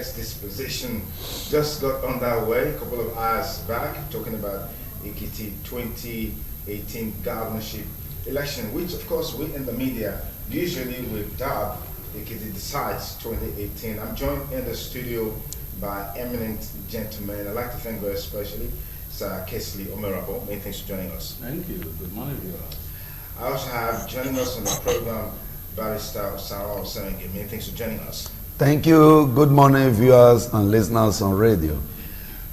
gets this position just got underway a couple of hours back, talking about Ekiti 2018 governorship election, which of course we in the media usually we dub Ekiti Decides 2018. I'm joined in the studio by eminent gentlemen. I'd like to thank very especially Sir Kesley Omerabo. Many thanks for joining us. Thank you. Good morning, viewers. I also have joining us on the program Barrister Sarah Osenge. Many thanks for joining us. Thank you. Good morning, viewers and listeners on radio.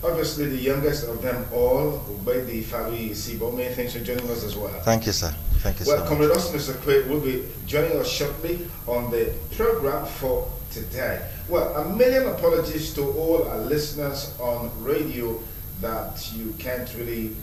Obviously, the youngest of them all, Ubedi Fabi Sibo. Many thanks for joining us as well. Thank you, sir. Thank you, well, sir. Well, Comrade Austin Mr. Quaid will be joining us shortly on the program for today. Well, a million apologies to all our listeners on radio that you can't really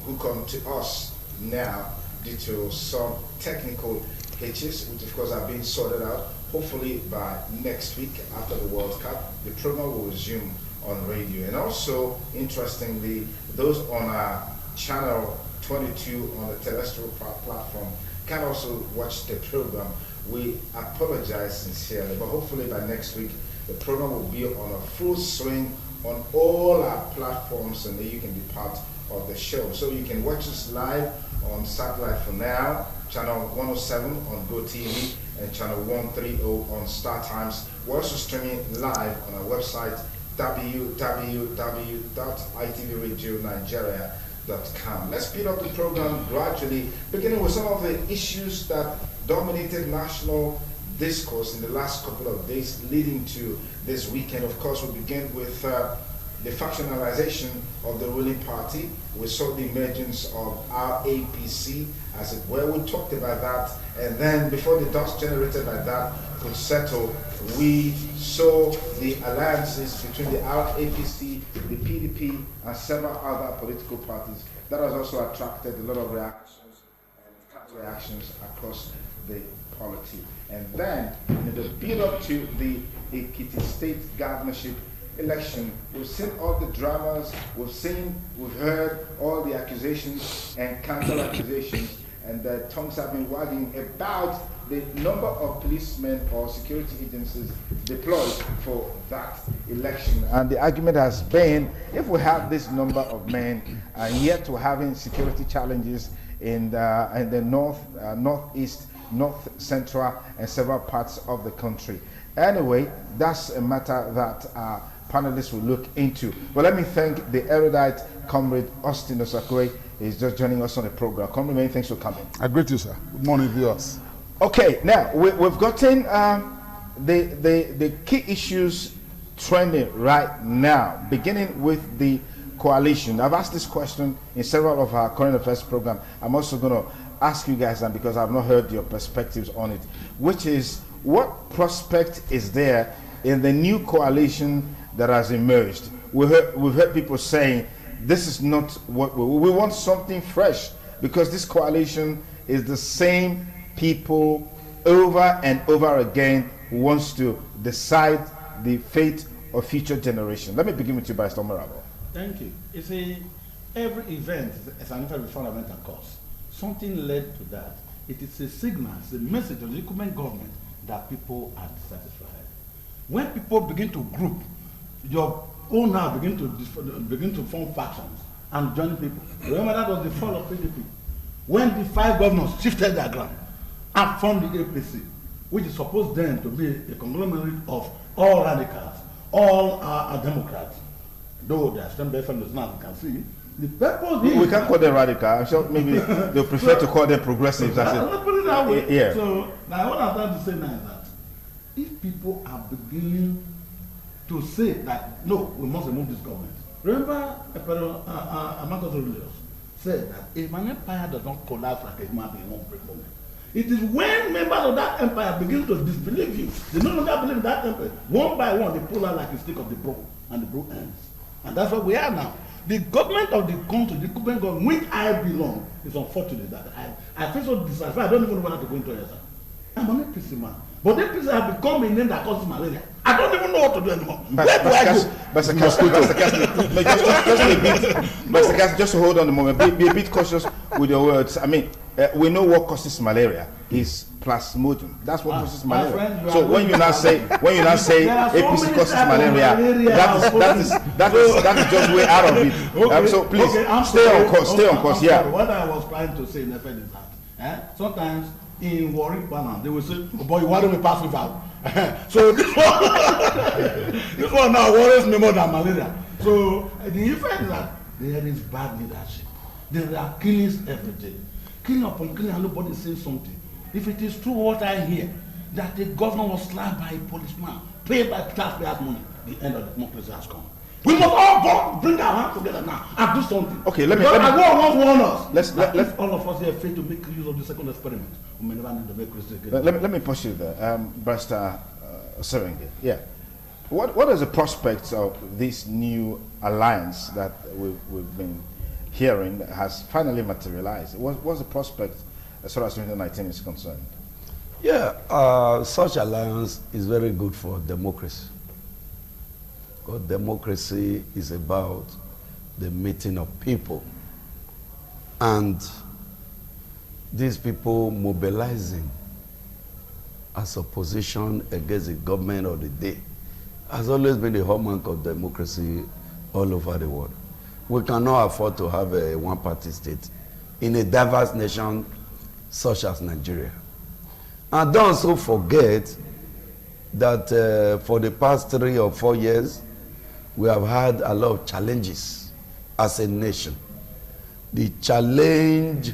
hook on to us now due to some technical hitches, which of course are being sorted out. Hopefully by next week after the World Cup, the program will resume on radio. And also, interestingly, those on our channel 22 on the terrestrial platform can also watch the program. We apologize sincerely, but hopefully by next week, the program will be on a full swing on all our platforms, and then you can be part of the show. So you can watch us live on satellite for now, channel 107 on GoTV and channel 130 on Star Times. We're also streaming live on our website www.itvradioNigeria.com. Let's speed up the program gradually, beginning with some of the issues that dominated national discourse in the last couple of days leading to this weekend. Of course, we'll begin with the factionalization of the ruling party. We saw the emergence of our APC, as it were. We talked about that, and then before the dust generated by that could settle, we saw the alliances between the APC, the PDP, and several other political parties. That has also attracted a lot of reactions and counter-reactions across the polity. And then, in the build-up to the Ekiti State governorship election, we've seen all the dramas, we've heard all the accusations and counter-accusations, and the tongues have been wagging about the number of policemen or security agencies deployed for that election. And the argument has been, if we have this number of men, and yet we're having security challenges in the northeast, north central, and several parts of the country. Anyway, that's a matter that our panelists will look into. But let me thank the erudite Comrade Austin Osakwe. He's just joining us on the program. Comrade, many thanks for coming. I greet you, sir. Good morning, viewers. Okay, now we've gotten the key issues trending right now, beginning with the coalition. I've asked this question in several of our current affairs program. I'm also going to ask you guys, and because I've not heard your perspectives on it, which is, what prospect is there in the new coalition that has emerged? We've heard people saying this is not what we want, something fresh, because this coalition is the same people over and over again who wants to decide the fate of future generations. Let me begin with you, Barrister Omerabo. Thank you. You see, every event is an event with fundamental cause. Something led to that. It is a signal, it's a message of the incumbent government that people are dissatisfied. When people begin to group, your own now begin to form factions and join people. Remember, that was the fall of PDP. When the 5 governors shifted their ground and formed the APC, which is supposed then to be a conglomerate of all radicals, all are Democrats, though they are still different as now you can see. The purpose we can't call them radical. I'm sure maybe they prefer to call them progressives. Let's put it that way. Yeah. So now what I'm trying to say now is that if people are beginning to say that no, we must remove this government. Remember, Marcus Aurelius said that if an empire does not collapse like a human being, it won't break from it. It is when members of that empire begin to disbelieve you, they no longer believe that empire. One by one, they pull out like a stick of the broom, and the broom ends. And that's what we are now. The government of the country, the government which I belong, is unfortunate that I feel so dissatisfied. I don't even know how to go into it. I'm an APC man. But APC has become a name that causes malaria. I don't even know what to do anymore. Where do I go? Just hold on a moment. Be a bit cautious with your words. I mean, we know what causes malaria is plasmodium. That's what causes malaria. Friend, so when you now say APC causes malaria, that is just way out of it. So please stay on course. Stay on course. Yeah. What I was trying to say in effect is that sometimes in Warri Banner they will say, "Oh boy, why don't we pass without?" So this one now worries me more than malaria. So the effect is that there is bad leadership. There are killings every day. Killing upon killing and nobody says something. If it is true what I hear, that the governor was slapped by a policeman, paid by taxpayers' money, the end of democracy has come. We must all bring our hands together now and do something. Okay, let me warn us. Let's all of us here fail to make use of the second experiment. We may never need democracy again. Let me push you there, Barrister Serenge. Yeah. What is the prospects of this new alliance that we've been hearing has finally materialized? What's the prospect as far as 2019 is concerned? Yeah, such alliance is very good for democracy. Because democracy is about the meeting of people. And these people mobilizing as opposition against the government of the day has always been the hallmark of democracy all over the world. We cannot afford to have a one-party state in a diverse nation such as Nigeria. And don't also forget that for the past 3 or 4 years, we have had a lot of challenges as a nation. The challenge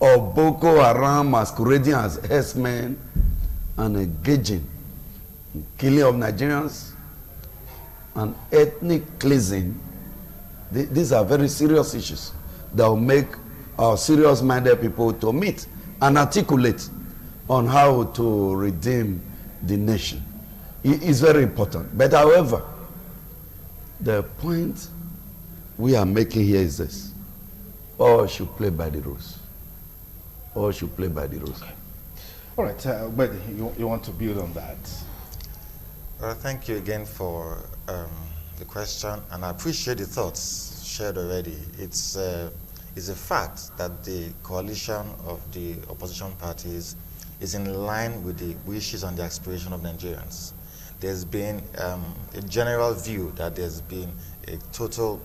of Boko Haram masquerading as herdsmen and engaging in killing of Nigerians and ethnic cleansing. These are very serious issues that will make our serious-minded people to meet and articulate on how to redeem the nation. It is very important. But however, the point we are making here is this. All should play by the rules. All should play by the rules. Okay. All right, but you want to build on that? Thank you again for the question, and I appreciate the thoughts shared already. It's a fact that the coalition of the opposition parties is in line with the wishes and the aspiration of Nigerians. There's been a general view that there's been a total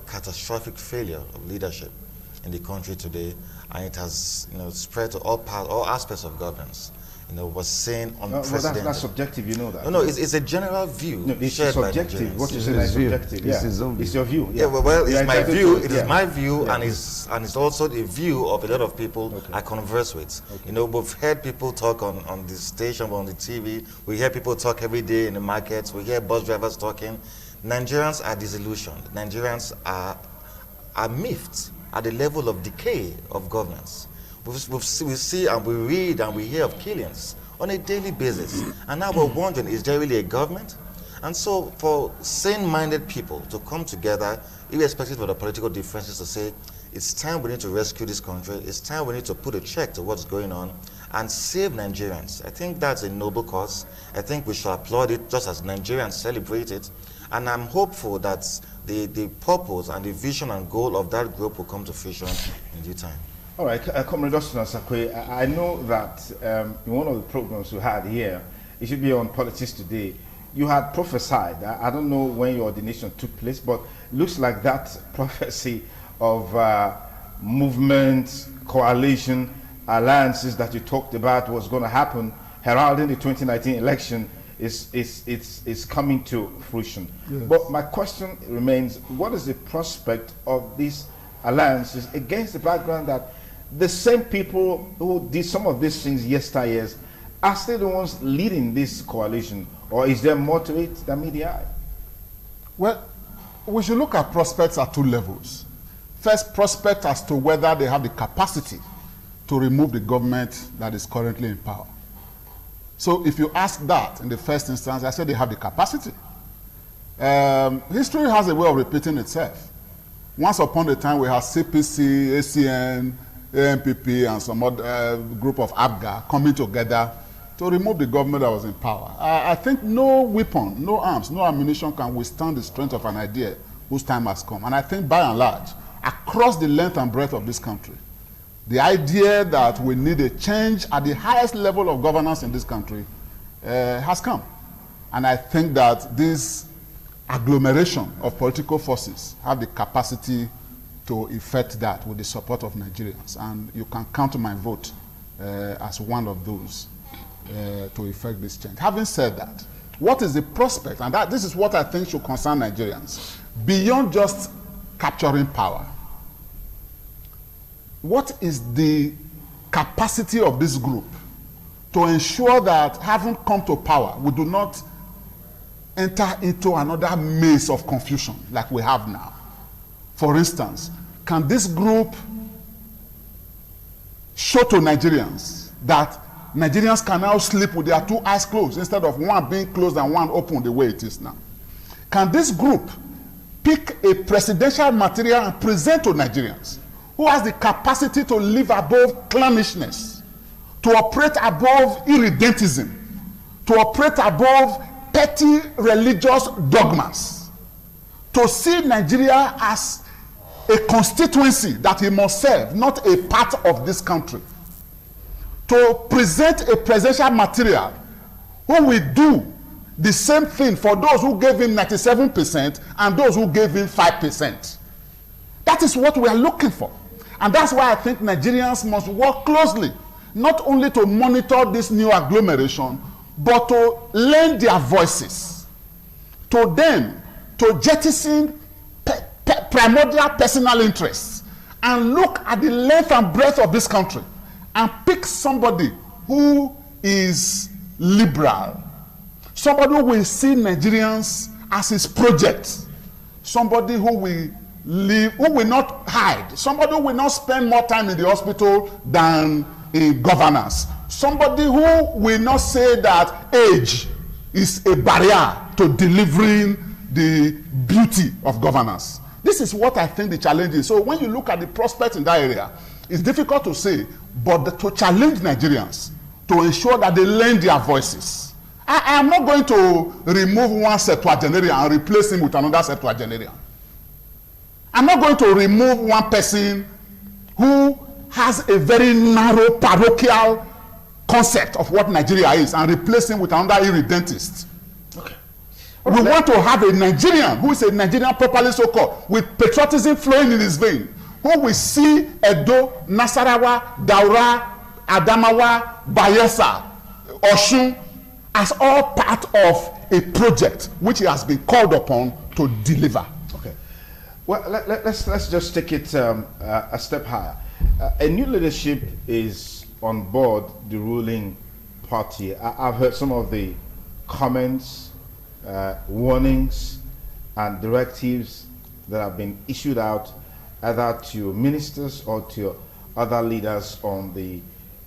catastrophic failure of leadership in the country today, and it has spread to all aspects of governance. Was seen unprecedented. That's subjective, you know that. No, it's a general view. No, it's shared subjective. By what you say is subjective. Yeah. It's your view. Yeah, it's my view. It is my view, and it's also the view of a lot of people I converse with. Okay. We've heard people talk on the station, on the TV. We hear people talk every day in the markets. We hear bus drivers talking. Nigerians are disillusioned. Nigerians are miffed at the level of decay of governance. We see and we read and we hear of killings on a daily basis. And now we're wondering, is there really a government? And so for sane-minded people to come together, irrespective of the political differences, to say, it's time we need to rescue this country, it's time we need to put a check to what's going on and save Nigerians. I think that's a noble cause. I think we should applaud it just as Nigerians celebrate it. And I'm hopeful that the purpose and the vision and goal of that group will come to fruition in due time. All right, Comrade Austin Asakwe, I know that in one of the programs you had here, it should be on Politics Today, you had prophesied, I don't know when your ordination took place, but looks like that prophecy of movement, coalition, alliances that you talked about was going to happen heralding the 2019 election is coming to fruition. Yes. But my question remains, what is the prospect of these alliances against the background that the same people who did some of these things yesteryears are still the ones leading this coalition? Or is there more to it than meets the eye? Well, we should look at prospects at 2 levels. First, prospect as to whether they have the capacity to remove the government that is currently in power. So if you ask that in the first instance, I said they have the capacity. History has a way of repeating itself. Once upon a time, we had CPC, ACN, ANPP, and some other group of ABGA coming together to remove the government that was in power. I think no weapon, no arms, no ammunition can withstand the strength of an idea whose time has come. And I think by and large, across the length and breadth of this country, The idea that we need a change at the highest level of governance in this country has come. And I think that this agglomeration of political forces have the capacity to effect that with the support of Nigerians. And you can count my vote as one of those to effect this change. Having said that, what is the prospect? And this is what I think should concern Nigerians. Beyond just capturing power, what is the capacity of this group to ensure that, having come to power, we do not enter into another maze of confusion like we have now? For instance, can this group show to Nigerians that Nigerians can now sleep with their two eyes closed instead of one being closed and one open the way it is now? Can this group pick a presidential material and present to Nigerians who has the capacity to live above clannishness, to operate above irredentism, to operate above petty religious dogmas, to see Nigeria as a constituency that he must serve, not a part of this country, to present a presidential material who will do the same thing for those who gave him 97% and those who gave him 5%. That is what we are looking for. And that's why I think Nigerians must work closely, not only to monitor this new agglomeration, but to lend their voices to them, to jettison primordial personal interests, and look at the length and breadth of this country and pick somebody who is liberal, somebody who will see Nigerians as his project, somebody who will live, who will not hide, somebody who will not spend more time in the hospital than in governance, somebody who will not say that age is a barrier to delivering the beauty of governance. This is what I think the challenge is. So when you look at the prospects in that area, it's difficult to say, but to challenge Nigerians to ensure that they lend their voices. I am not going to remove one septuagenarian and replace him with another septuagenarian. I'm not going to remove one person who has a very narrow parochial concept of what Nigeria is and replace him with another irredentist. Okay. We want to have a Nigerian who is a Nigerian properly so-called, with patriotism flowing in his vein, who will see Edo, Nasarawa, Daura, Adamawa, Bayelsa, Osun as all part of a project which he has been called upon to deliver. Okay. Well, let's just take it a step higher. A new leadership is on board the ruling party. I've heard some of the comments, warnings, and directives that have been issued out either to ministers or to other leaders on the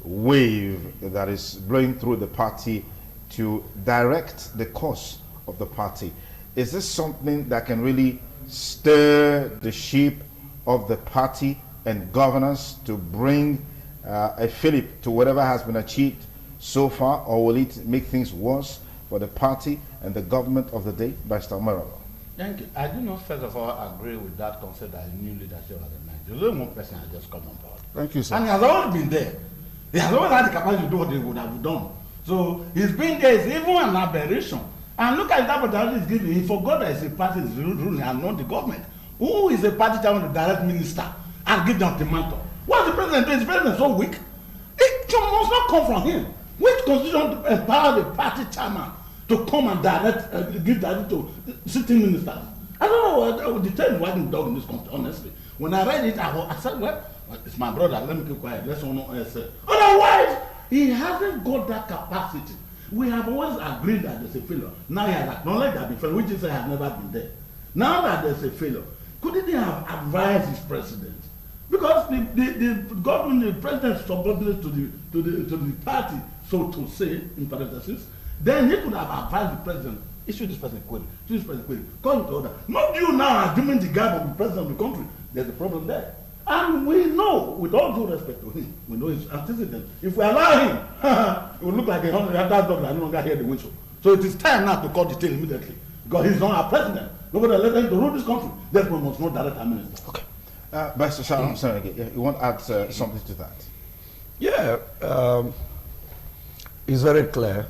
wave that is blowing through the party to direct the course of the party. Is this something that can really stir the ship of the party and governance to bring a fillip to whatever has been achieved so far, or will it make things worse for the party and the government of the day? By Stamara. Thank you. I do not, first of all, agree with that concept that new leadership of the night. There's only one person has just come on board. Thank you, sir. And he has always been there. He has always had the capacity to do what he would have done. So his being there is even an aberration. And look at that opportunity he's giving. He forgot that it's a party is ruling and not the government. Who is a party chairman to direct minister and give them the mantle? What's the president doing? Is the president so weak? It must not come from him. Which constitution empower the party chairman to come and direct, give that to sitting ministers? I don't know. I would determine why dog in this country, honestly. When I read it, I said, well, it's my brother. Let me keep quiet. Let someone else say. Otherwise, he hasn't got that capacity. We have always agreed that there's a failure. Now he has acknowledged that the failure, which is I have never been there. Now that there's a failure, couldn't he have advised his president? Because the government, the president subordinate to the party, so to say, in parentheses, then he could have advised the president, issue this person query, call it to order. Not you now assuming the gap of the president of the country. There's a problem there. And we know, with all due respect to him, we know his antecedent. If we allow him, it will look like a dog that no longer hear the whistle. So it is time now to call the tail immediately. Because he's not our president. Nobody let him to rule this country. Therefore, we must not direct our minister. Okay. Mr. Sharon, I'm sorry, you want to add something to that? Yeah, it's very clear.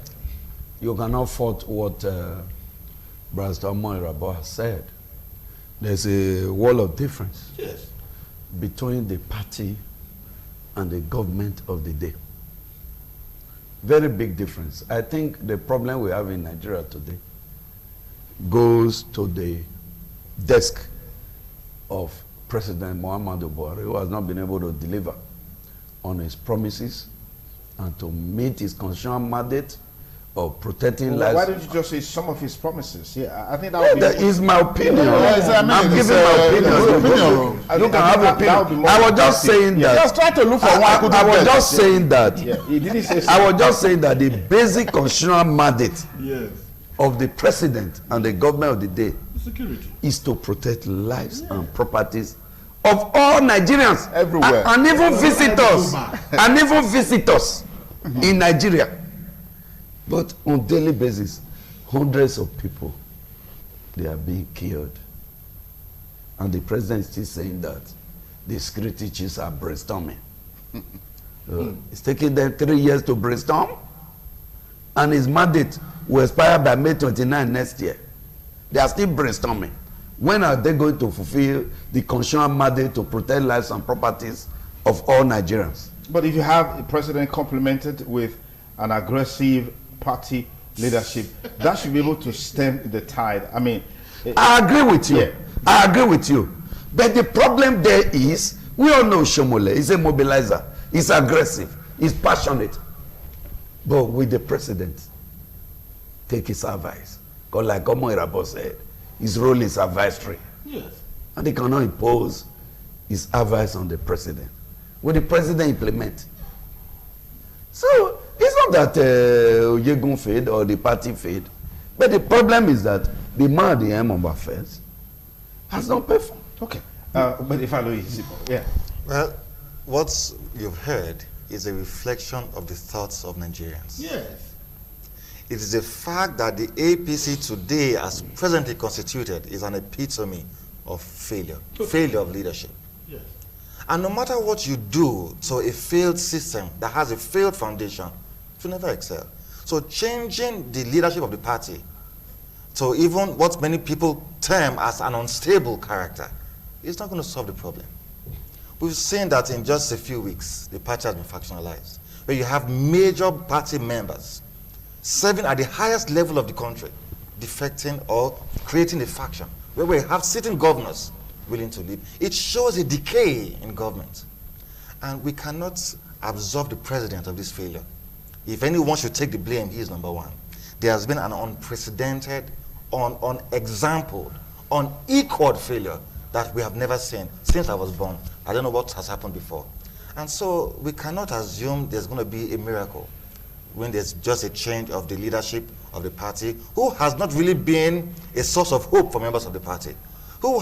You cannot fault what Brother Moirabo has said. There's a wall of difference between the party and the government of the day. Very big difference. I think the problem we have in Nigeria today goes to the desk of President Muhammadu Buhari, who has not been able to deliver on his promises and to meet his constitutional mandate of protecting lives. Why don't you just say some of his promises? Yeah, I think that would be... That is my opinion. I'm giving my opinion. You can have opinion. I was just saying that. Just try to look for one. I was just saying that. Yeah, he didn't say so. I was just saying that the basic constitutional mandate of the president and the government of the day is to protect lives and properties of all Nigerians everywhere, and even visitors, in Nigeria. But on daily basis, hundreds of people, they are being killed. And the president is still saying that the security chiefs are brainstorming. It's taking them 3 years to brainstorm, and his mandate will expire by May 29 next year. They are still brainstorming. When are they going to fulfill the constitutional mandate to protect lives and properties of all Nigerians? But if you have a president complemented with an aggressive party leadership, that should be able to stem the tide. I mean, I agree with you. I agree with you. But the problem there is, we all know Shomole is a mobilizer. He's aggressive. He's passionate. But with the president, take his advice. Because like Omoirabo said, his role is advisory. And he cannot impose his advice on the president. Will the president implement? So, it's not that Oyegun failed or the party failed. But the problem is that the man at the end of affairs has not performed. Okay. But if I know Well, what you've heard is a reflection of the thoughts of Nigerians. It is the fact that the APC today, as presently constituted, is an epitome of failure of leadership. And no matter what you do to a failed system that has a failed foundation, it will never excel. So changing the leadership of the party to even what many people term as an unstable character is not going to solve the problem. We've seen that in just a few weeks, the party has been factionalized, where you have major party members serving at the highest level of the country, defecting or creating a faction, where we have sitting governors willing to lead. It shows a decay in government. And we cannot absolve the president of this failure. If anyone should take the blame, he is number one. There has been an unprecedented, unexampled, unequaled failure that we have never seen since I was born. I don't know what has happened before. And so we cannot assume there's going to be a miracle when there's just a change of the leadership of the party, who has not really been a source of hope for members of the party, who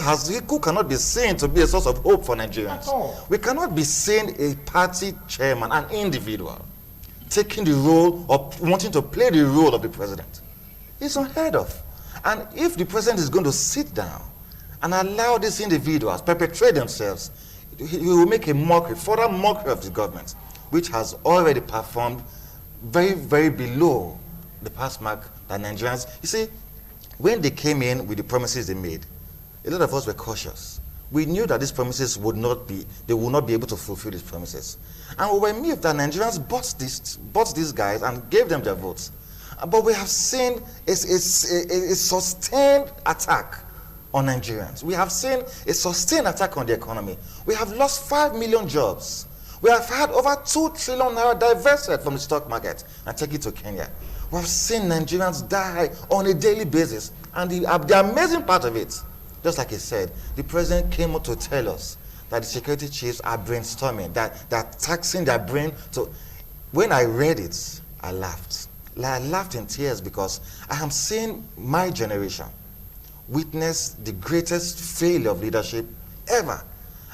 cannot be seen to be a source of hope for Nigerians. We cannot be seeing a party chairman, an individual, taking the role or wanting to play the role of the president. It's unheard of. And if the president is going to sit down and allow these individuals perpetrate themselves, he will make a mockery, further mockery of the government, which has already performed very, very below the pass mark that Nigerians... You see, when they came in with the promises they made, a lot of us were cautious. We knew that these promises would not be able to fulfill these promises. And we were moved that Nigerians bought these guys and gave them their votes. But we have seen a sustained attack on Nigerians. We have seen a sustained attack on the economy. We have lost 5 million jobs. We have had over 2 trillion naira divested from the stock market and take it to Kenya. We have seen Nigerians die on a daily basis. And the amazing part of it, just like he said, the president came up to tell us that the security chiefs are brainstorming, that they're taxing their brain. So when I read it, I laughed. I laughed in tears because I am seeing my generation witness the greatest failure of leadership ever.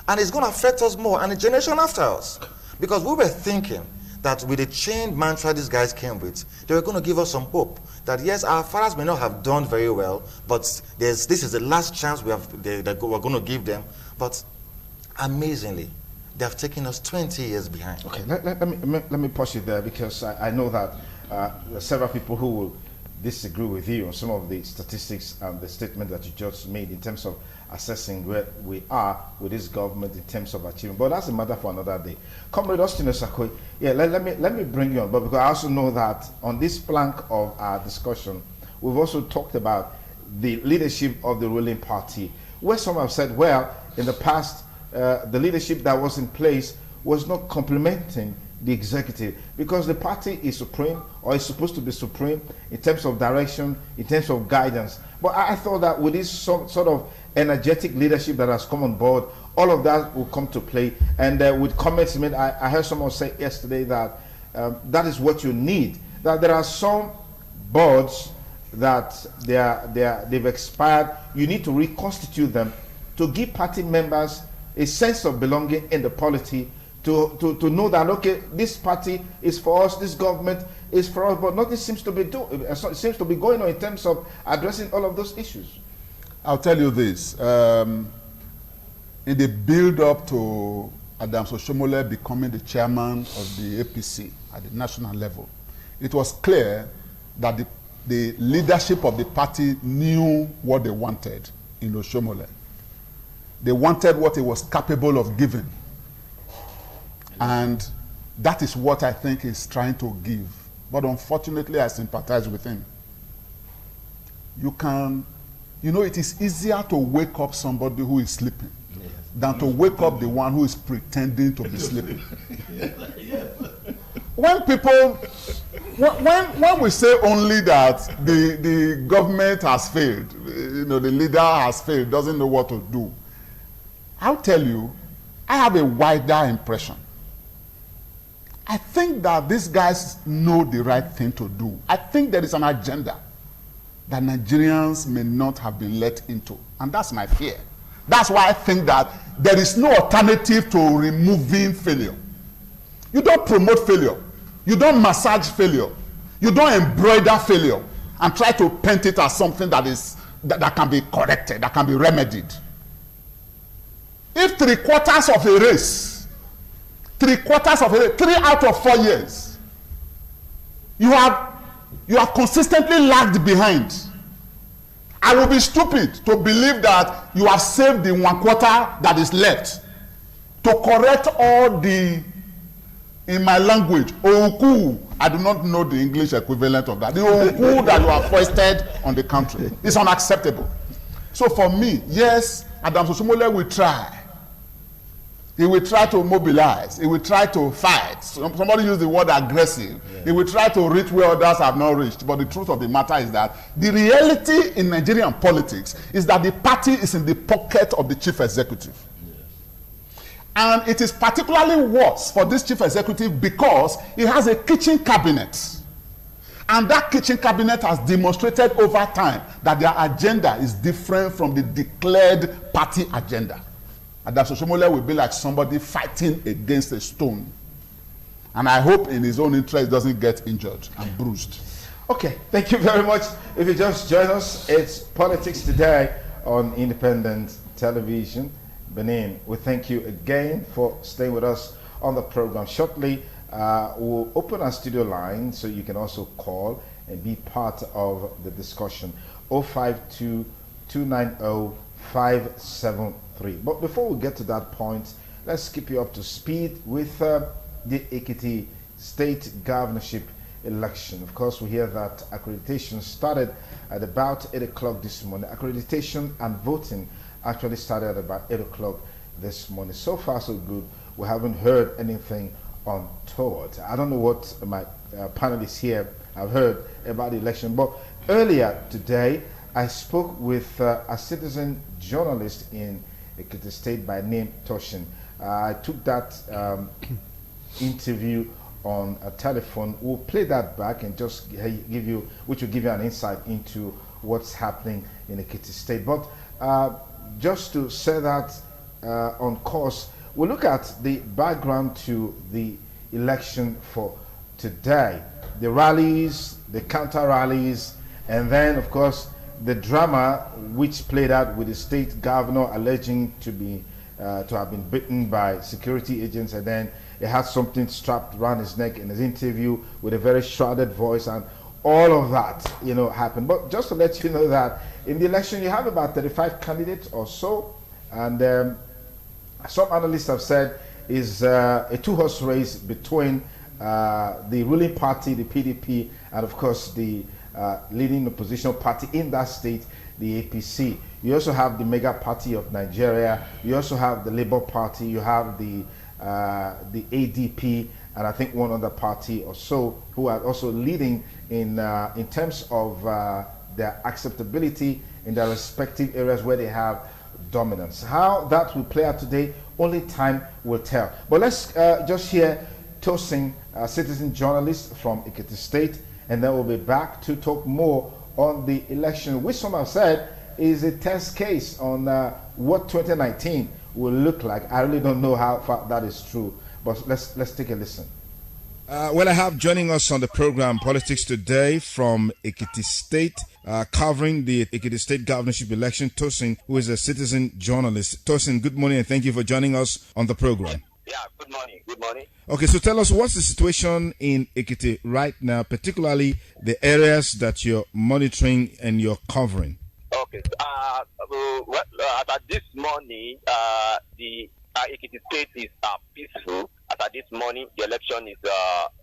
And it's going to affect us more and the generation after us. Because we were thinking that with the chained mantra these guys came with, they were going to give us some hope. That yes, our fathers may not have done very well, but this is the last chance we're going to give them. But amazingly, they have taken us 20 years behind. Okay, let me pause you there, because I know that there are several people who will disagree with you on some of the statistics and the statement that you just made in terms of assessing where we are with this government in terms of achievement. But that's a matter for another day. Comrade Austin Osakwe, yeah, let me bring you on, but because I also know that on this plank of our discussion, we've also talked about the leadership of the ruling party, where some have said, well, in the past, the leadership that was in place was not complementing the executive, because the party is supreme, or is supposed to be supreme in terms of direction, in terms of guidance. But I thought that with this sort of energetic leadership that has come on board, all of that will come to play. And with comments made, I heard someone say yesterday that that is what you need. That there are some boards that they've expired. You need to reconstitute them to give party members a sense of belonging in the polity, to know that, okay, this party is for us, this government is for us, but nothing seems to be going on in terms of addressing all of those issues. I'll tell you this. In the build-up to Adams Oshomole becoming the chairman of the APC at the national level, it was clear that the leadership of the party knew what they wanted in Oshomole. They wanted what he was capable of giving. And that is what I think he's trying to give. But unfortunately, I sympathize with him. It is easier to wake up somebody who is sleeping than to wake up the one who is pretending to be sleeping. When we say only that the government has failed, the leader has failed, doesn't know what to do, I'll tell you, I have a wider impression. I think that these guys know the right thing to do. I think there is an agenda that Nigerians may not have been let into. And that's my fear. That's why I think that there is no alternative to removing failure. You don't promote failure. You don't massage failure. You don't embroider failure and try to paint it as something that can be corrected, that can be remedied. If 3/4 of a race, 3 out of 4 years, you have consistently lagged behind, I will be stupid to believe that you have saved the 1/4 that is left to correct all the, in my language, oku. I do not know the English equivalent of that. The oku that you have foisted on the country is unacceptable. So for me, yes, Adams Oshomole will try. He will try to mobilize. He will try to fight. Somebody used the word aggressive. Yeah. He will try to reach where others have not reached. But the truth of the matter is that the reality in Nigerian politics is that the party is in the pocket of the chief executive. Yes. And it is particularly worse for this chief executive because he has a kitchen cabinet. And that kitchen cabinet has demonstrated over time that their agenda is different from the declared party agenda. Adams Oshomole will be like somebody fighting against a stone. And I hope in his own interest doesn't get injured and bruised. Okay, thank you very much. If you just join us, it's Politics Today on Independent Television. Benin, we thank you again for staying with us on the program. Shortly, we'll open our studio line so you can also call and be part of the discussion. 052-290-573. But before we get to that point, let's keep you up to speed with the Ekiti State Governorship election. Of course, we hear that accreditation started at about 8 o'clock this morning. Accreditation and voting actually started at about 8 o'clock this morning. So far, so good. We haven't heard anything untoward. I don't know what my panelists here have heard about the election, but earlier today, I spoke with a citizen journalist in Ekiti State by name Toshin. I took that interview on a telephone. We'll play that back and just give you, which will give you an insight into what's happening in Ekiti State. But just to say that on course, we'll look at the background to the election for today. The rallies, the counter rallies, and then of course the drama which played out with the state governor alleging to be to have been beaten by security agents, and then he had something strapped around his neck in his interview with a very shrouded voice, and all of that, happened. But just to let you know that in the election, you have about 35 candidates or so, and some analysts have said is a two-horse race between the ruling party, the PDP, and of course the leading oppositional party in that state, the APC. You also have the mega party of Nigeria. You also have the Labour Party. You have the ADP, and I think one other party or so who are also leading in terms of their acceptability in their respective areas where they have dominance. How that will play out today, only time will tell. But let's just hear Tosin, a citizen journalist from Ekiti State, and then we'll be back to talk more on the election, which some have said is a test case on what 2019 will look like. I really don't know how far that is true, but let's take a listen. Well, I have joining us on the program Politics Today from Ekiti State, covering the Ekiti State governorship election, Tosin, who is a citizen journalist. Tosin, good morning and thank you for joining us on the program. Yeah, good morning. Good morning. Okay, so tell us, what's the situation in Ekiti right now, particularly the areas that you're monitoring and you're covering? Okay, at this morning, the Ekiti State is peaceful. At this morning, the election is,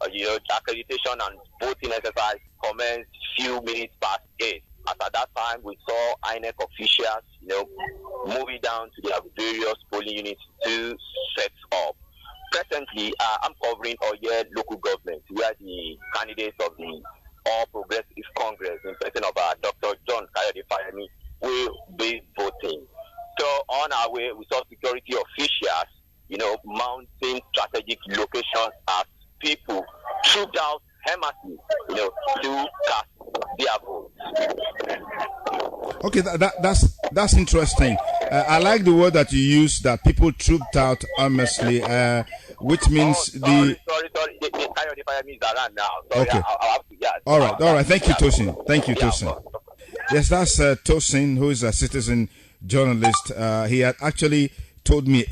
accreditation and voting exercise commenced few minutes past 8. At that time, we saw INEC officials, moving down to their various polling units to set up. Presently, I'm covering Oye local government, where the candidates of the All Progressive Congress, in person of Dr. John Kayode-Fayemi, will be voting. So on our way, we saw security officials, mounting strategic locations as people trooped out hemati, to cast their votes. Okay, that's interesting. I like the word that you use, that people trooped out honestly, which means sorry. The Kayode-Fayemi is around now. Sorry, okay. I'll have to, yeah. All right. Thank you, Tosin. Thank you, Tosin. Yes, that's Tosin, who is a citizen journalist. He had actually told me.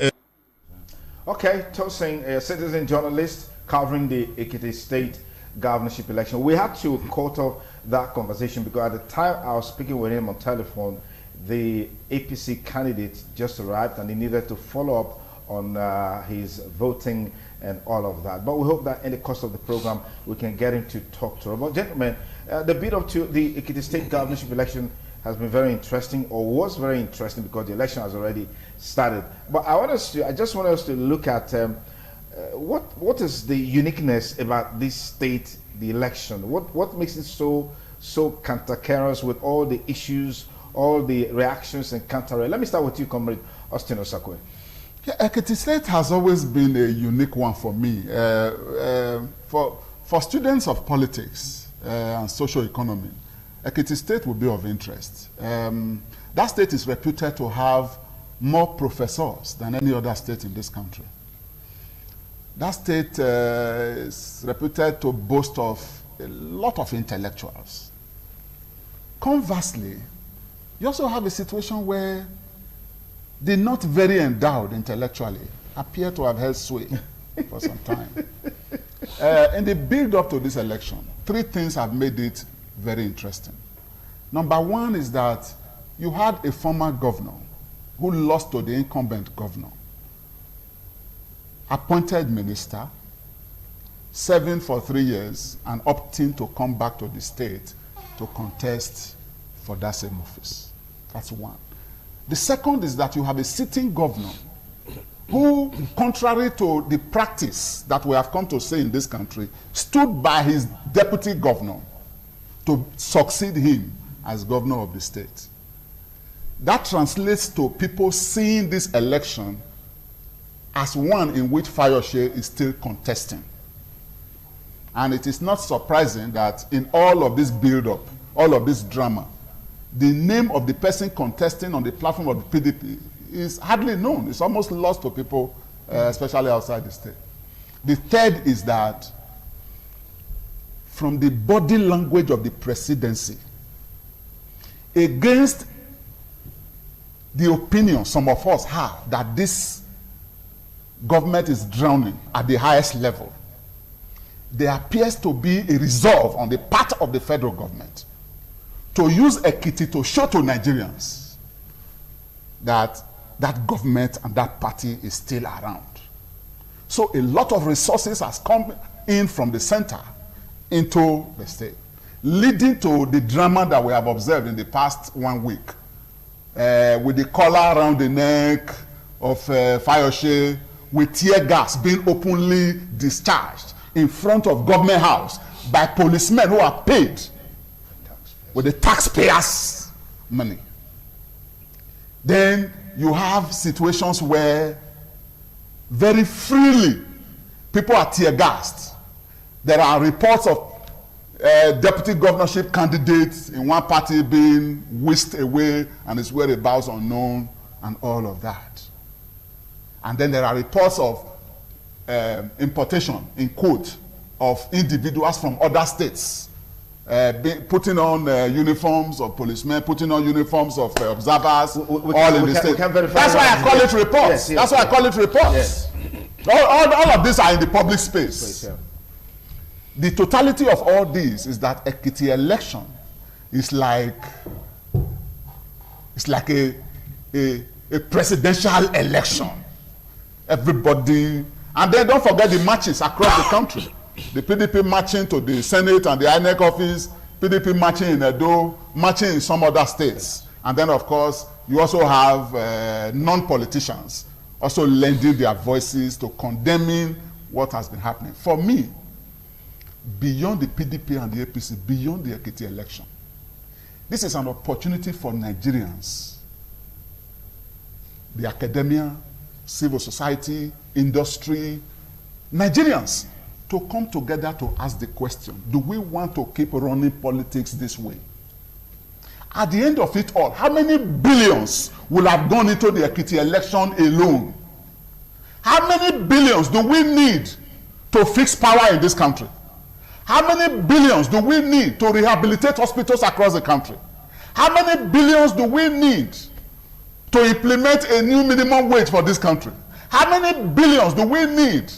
Okay, Tosin, a citizen journalist covering the Ekiti State governorship election. We had to cut off that conversation because at the time I was speaking with him on telephone, the APC candidate just arrived and he needed to follow up on his voting and all of that. But we hope that in the course of the program we can get him to talk to him. But gentlemen, the build up to the Ekiti State governorship election has been very interesting, or was very interesting, because the election has already started. But I just want us to look at what is the uniqueness about this state, the election? What makes it so cantankerous with all the issues, all the reactions and counter? Let me start with you, Comrade Austin Osakwe. Yeah, Ekiti State has always been a unique one for me. For students of politics and social economy, Ekiti State will be of interest. That state is reputed to have more professors than any other state in this country. That state is reputed to boast of a lot of intellectuals. Conversely, you also have a situation where the not very endowed intellectually appear to have held sway for some time. In the build-up to this election, 3 things have made it very interesting. Number one is that you had a former governor who lost to the incumbent governor, appointed minister, serving for 3 years and opting to come back to the state to contest for that same office. That's one. The second is that you have a sitting governor who, contrary to the practice that we have come to see in this country, stood by his deputy governor to succeed him as governor of the state. That translates to people seeing this election as one in which Fayose is still contesting. And it is not surprising that in all of this build-up, all of this drama, the name of the person contesting on the platform of the PDP is hardly known. It's almost lost to people, especially outside the state. The third is that from the body language of the presidency against the opinion some of us have that this government is drowning at the highest level, there appears to be a resolve on the part of the federal government to use Ekiti to show to Nigerians that that government and that party is still around. So a lot of resources has come in from the center into the state, leading to the drama that we have observed in the past 1 week, with the collar around the neck of Fayose, with tear gas being openly discharged in front of government house by policemen who are paid with the taxpayers' money. Then you have situations where very freely people are tear gassed. There are reports of deputy governorship candidates in one party being whisked away and his whereabouts unknown and all of that. And then there are reports of importation, in quote, of individuals from other states putting on uniforms of policemen, putting on uniforms of observers, all in the state. That's why I call it reports. Yes, yes, that's why I call it reports. Yes. All of these are in the public space. Yeah. The totality of all these is that Ekiti election is like a presidential election. Everybody, and then don't forget the marches across the country. The PDP marching to the Senate and the INEC office, PDP marching in Edo, marching in some other states. And then, of course, you also have non-politicians also lending their voices to condemning what has been happening. For me, beyond the PDP and the APC, beyond the Ekiti election, this is an opportunity for Nigerians, the academia, civil society, industry, Nigerians, to come together to ask the question, do we want to keep running politics this way? At the end of it all, how many billions will have gone into the Ekiti election alone? How many billions do we need to fix power in this country? How many billions do we need to rehabilitate hospitals across the country? How many billions do we need to implement a new minimum wage for this country? How many billions do we need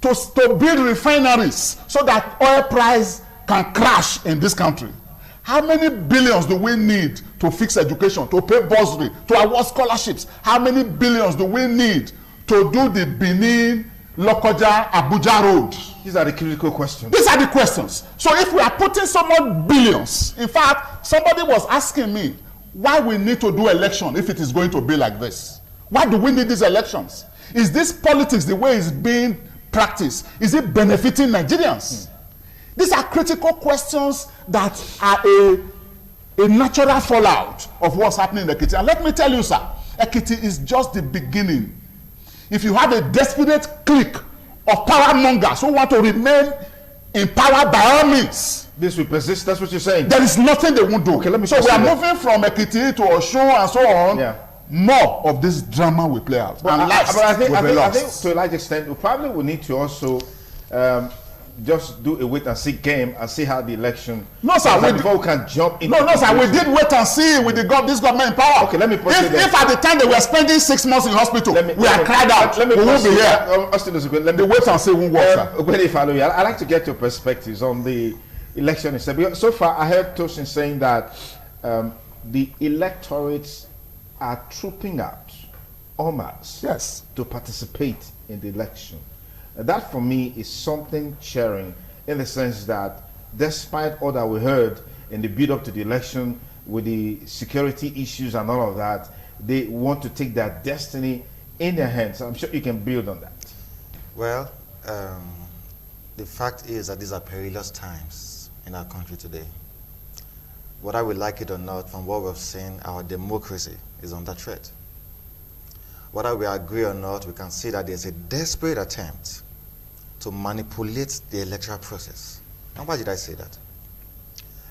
to build refineries so that oil price can crash in this country? How many billions do we need to fix education, to pay bursary, to award scholarships? How many billions do we need to do the Benin, Lokoja, Abuja road? These are the critical questions. These are the questions. So if we are putting so much billions, in fact, somebody was asking me why we need to do election if it is going to be like this. Why do we need these elections? Is this politics the way it's being practiced? Is it benefiting Nigerians? These are critical questions that are a natural fallout of what's happening in Ekiti. And let me tell you, sir, Ekiti is just the beginning. If you have a desperate clique of power mongers who want to remain in power by all means, this will persist. That's what you're saying. There is nothing they won't do. Okay, let me. So we are moving from Ekiti to Osun and so on. Yeah. More of this drama will play out. But and I think to a large extent, we probably will need to also just do a wait and see game and see how the election. No, sir. Before we can jump into. No, sir. We did wait and see with this government in power. Okay, let me put it. If at the time they were spending 6 months in hospital, we are cried out. Let me we won't be here. The wait and see won't work, sir. I'd like to get your perspectives on the election itself. Because so far, I heard Tosin saying that the electorates are trooping out en masse, yes, to participate in the election. That for me is something cheering, in the sense that despite all that we heard in the build up to the election with the security issues and all of that, they want to take their destiny in their hands. I'm sure you can build on that. Well, the fact is that these are perilous times in our country today. Whether we like it or not, from what we've seen, our democracy is under threat. Whether we agree or not, we can see that there's a desperate attempt to manipulate the electoral process. And why did I say that?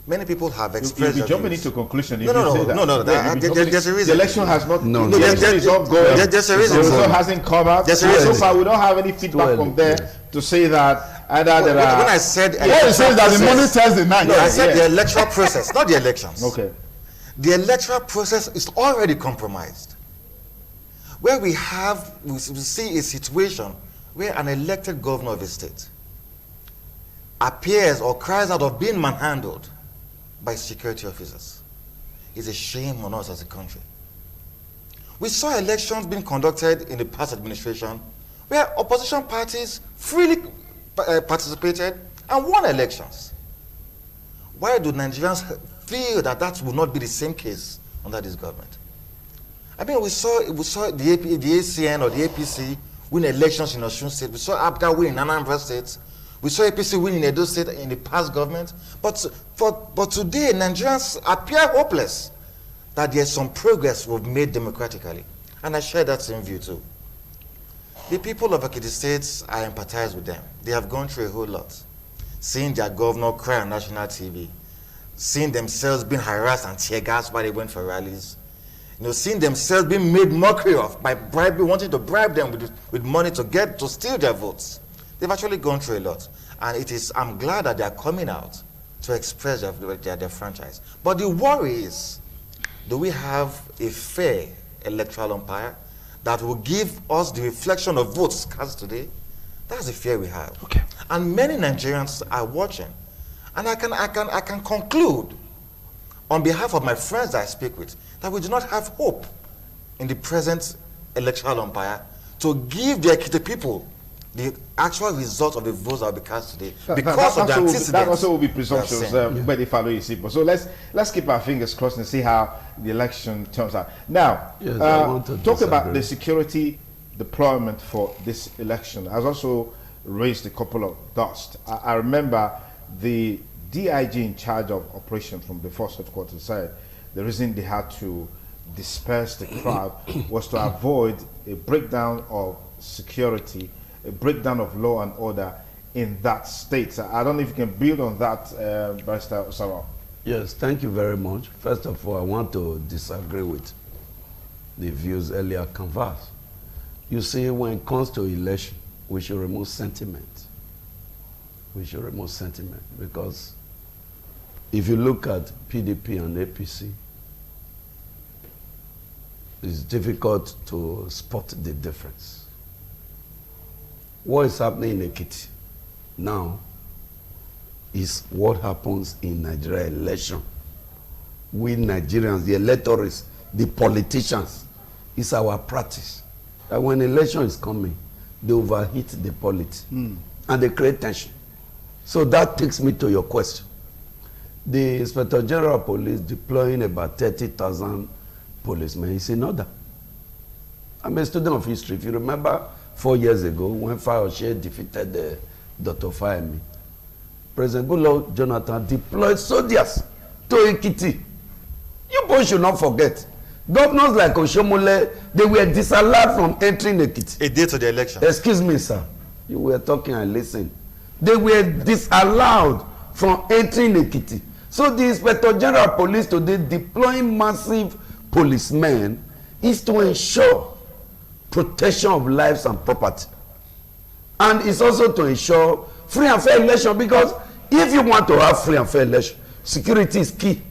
Many people have expressed. You'll be jumping into conclusion. No. There's a reason. The election has not. There's a reason. The result hasn't come out. So far, we don't have any feedback from there to say that either there are. When I said, that the money tells the night. No, I said the electoral process, not the elections. Okay. the electoral process is already compromised. Where we see a situation where an elected governor of a state appears or cries out of being manhandled by security officers. It's a shame on us as a country. We saw elections being conducted in the past administration where opposition parties freely participated and won elections. Why do Nigerians feel that that will not be the same case under this government? I mean, we saw the ACN or the APC win elections in Osun State. We saw APGA win in Anambra State. We saw APC win in Edo State in the past government. But today, Nigerians appear hopeless that there's some progress we've made democratically. And I share that same view too. The people of Ekiti State, I empathize with them. They have gone through a whole lot. Seeing their governor cry on national TV, seeing themselves being harassed and tear gassed while they went for rallies, seeing themselves being made mockery of by wanting to bribe them with money to steal their votes. They've actually gone through a lot. And I'm glad that they are coming out to express their franchise. But the worry is, do we have a fair electoral umpire that will give us the reflection of votes cast today? That's the fear we have. Okay. And many Nigerians are watching. And I can conclude on behalf of my friends that I speak with that we do not have hope in the present electoral umpire to give the Ekiti people the actual result of the votes that will be cast today because of the antecedents. That also will be presumptuous, but if I know you see. So let's keep our fingers crossed and see how the election turns out. Now, talk about the security deployment for this election has also raised a couple of dust. I remember the DIG in charge of operations from the first headquarters said the reason they had to disperse the crowd was to avoid a breakdown of security, a breakdown of law and order in that state. So I don't know if you can build on that, Barrister Osaro. Yes, thank you very much. First of all, I want to disagree with the views earlier canvassed. You see, when it comes to election, we should remove sentiment. We should remove sentiment because if you look at PDP and APC, it's difficult to spot the difference. What is happening in Ekiti now is what happens in Nigeria election. We Nigerians, the electors, the politicians, it's our practice. That when election is coming, they overheat the polity and they create tension. So that takes me to your question. The Inspector General of Police deploying about 30,000 policemen is in order. I'm a student of history. If you remember 4 years ago when Fayose defeated Dr. Fayemi, President Goodluck Jonathan deployed soldiers to Ekiti. You both should not forget. Governors like Oshomole, they were disallowed from entering Ekiti. A day to the election. Excuse me, sir. You were talking and listening. They were disallowed from entering Ekiti. So the Inspector General of Police today deploying massive policemen is to ensure protection of lives and property. And it's also to ensure free and fair election, because if you want to have free and fair election, security is key.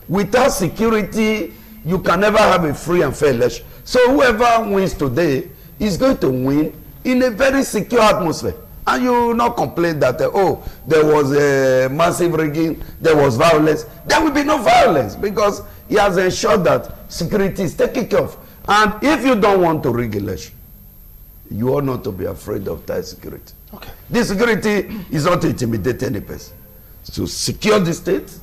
Without security, you can never have a free and fair election. So whoever wins today is going to win in a very secure atmosphere. And you will not complain that, oh, there was a massive rigging, there was violence. There will be no violence because he has ensured that security is taken care of. And if you don't want to rig election, you ought not to be afraid of tight security. Okay. This security is not to intimidate any person. It's to secure the state.